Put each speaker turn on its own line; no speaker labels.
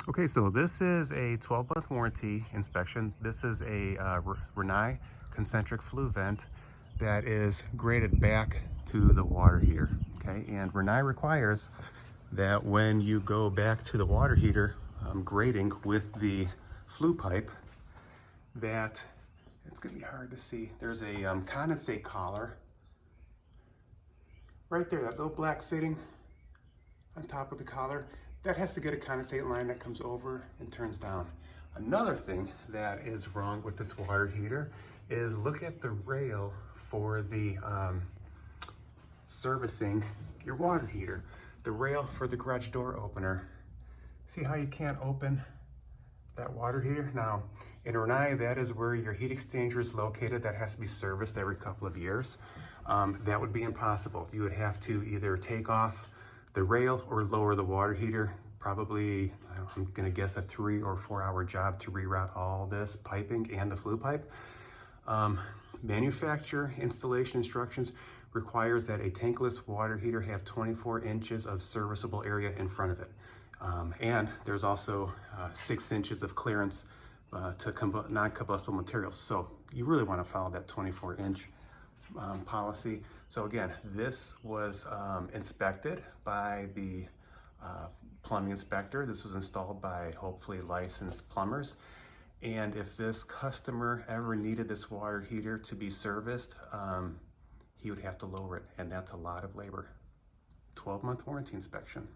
Okay, so this is a 12-month warranty inspection. This is a Renai concentric flue vent that is graded back to the water heater. Okay, and Renai requires that when you go back to the water heater grading with the flue pipe, that it's going to be hard to see. There's a condensate collar right there, that little black fitting on top of the collar. That has to get a condensate line that comes over and turns down. Another thing that is wrong with this water heater is look at the rail for the servicing your water heater. The rail for the garage door opener. See how you can't open that water heater? Now, in Renai, that is where your heat exchanger is located. That has to be serviced every couple of years. That would be impossible. You would have to either take off the rail or lower the water heater. Probably, I'm gonna guess, a 3 or 4 hour job to reroute all this piping and the flue pipe. Manufacturer installation instructions requires that a tankless water heater have 24 inches of serviceable area in front of it. And there's also 6 inches of clearance to non-combustible materials. So you really want to follow that 24-inch policy. So again, this was inspected by the plumbing inspector. This was installed by hopefully licensed plumbers. And if this customer ever needed this water heater to be serviced, he would have to lower it, and that's a lot of labor. 12-month warranty inspection.